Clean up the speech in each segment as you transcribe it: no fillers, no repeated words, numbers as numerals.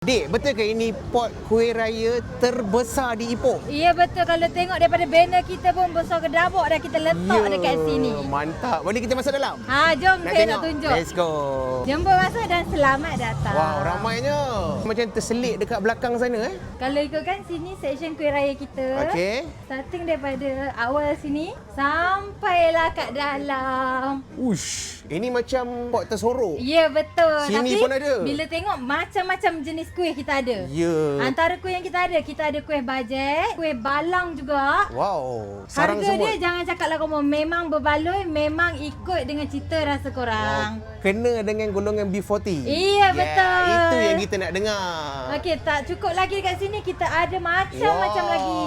Dik, betul ke ini pot kuih raya terbesar di Ipoh? Ya betul, kalau tengok daripada banner kita pun besar kedabuk dah kita letak dekat sini. Mantap. Boleh kita masuk dalam? Ha, jom Nak saya tengok? nak tunjuk. Let's go. Jemput masuk dan selamat datang. Wow, ramainya. Macam terselit dekat belakang sana Kalau ikutkan sini section kuih raya kita. Okey. Starting daripada awal sini sampailah kat dalam. Ush, ini macam pot tersorok. Ya betul. Sini Tapi pun ada. bila tengok macam-macam jenis kuih kita ada. Ya. Antara kuih yang kita ada kuih bajet, kuih balang juga. Wow, sarang Harga semut. dia jangan cakap lah kamu memang berbaloi, memang ikut dengan cita rasa korang. Kena dengan golongan B40. Iya, betul. Itu yang kita nak dengar. Okey, tak cukup lagi dekat sini kita ada macam-macam Wow. lagi.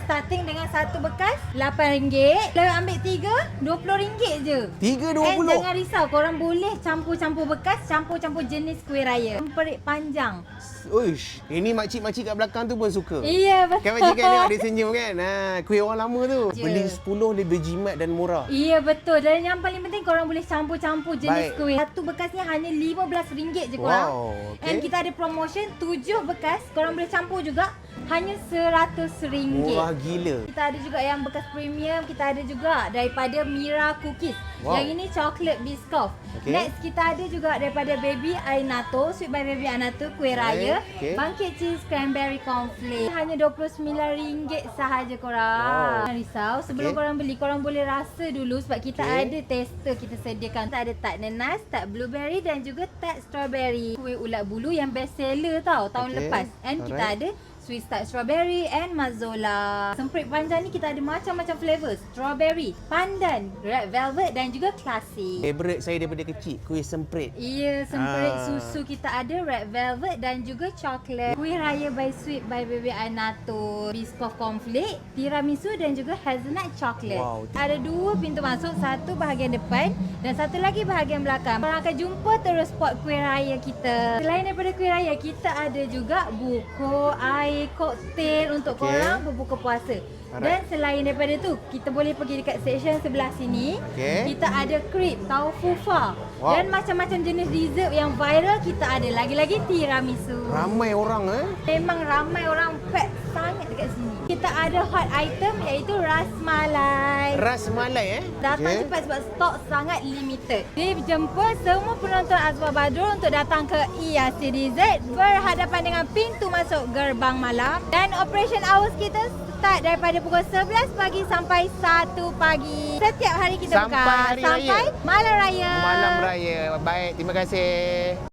Starting dengan satu bekas RM8. Kalau ambil tiga, RM20 je. 3.20. Jangan risau, korang boleh campur-campur bekas, campur-campur jenis kuih raya. Perik panjang. Uish, ini makcik-makcik kat belakang tu pun suka. Iya, betul. Kan makcik kan tengok dia senyum kan? Ha, kuih orang lama tu. Je. Beli 10 lebih jimat dan murah. Iya betul, dan yang paling penting korang boleh campur-campur jenis Baik. kuih. Satu bekasnya hanya RM15 je korang. Wow, okey. And kita ada promotion 7 bekas, korang boleh campur juga hanya RM100. Murah gila. Kita ada juga yang bekas premium, kita ada juga daripada Mira Cookies. Wow. Yang ini chocolate biscoff. Okey. Next kita ada juga daripada Baby Ainato, Sweet by Baby Ainato kuih raya. Okey. Bangkit cheese cranberry cornflake. Hanya RM29 sahaja korang. Wow. Jangan risau, sebelum Okey. korang beli, korang boleh rasa dulu sebab kita Okey. ada tester kita sediakan. Kita ada tart nanas, tart blueberry dan juga tart strawberry. Kuih ulat bulu yang best seller tau tahun Okey. lepas. And kita Alright. ada sweet tart strawberry and mazola. Semprit panjang ni kita ada macam-macam flavour. Strawberry, pandan, red velvet dan juga classic. Favorite saya daripada kecil, kuih semprit. Iya, semprit Ah. susu kita ada red velvet dan juga coklat. Kuih raya by Sweet by Baby Anato, biscoff cornflake, tiramisu dan juga hazelnut chocolate. Wow. Ada dua pintu masuk, satu bahagian depan dan satu lagi bahagian belakang. Korang akan jumpa terus spot kuih raya kita. Selain daripada kuih raya, kita ada juga buku, air, koktail untuk Okey. korang berbuka puasa. Alright. Dan selain daripada tu, kita boleh pergi dekat section sebelah sini. Okey. Kita ada crepe, taufu fa. Wow. Dan macam-macam jenis dessert yang viral kita ada. Lagi-lagi tiramisu. Ramai orang Memang ramai orang pack sangat dekat sini. Kita ada hot item iaitu ras malai. Ras malai Datang Okey. cepat sebab stok sangat limited. Dijemput semua penonton Azwar Badrul untuk datang ke ERCDZ berhadapan dengan pintu masuk gerbang malam. Dan operation hours kita start daripada pukul 11 pagi sampai 1 pagi. Setiap hari kita Sampai buka. hari raya. Sampai malam raya. Malam raya. Baik, terima kasih.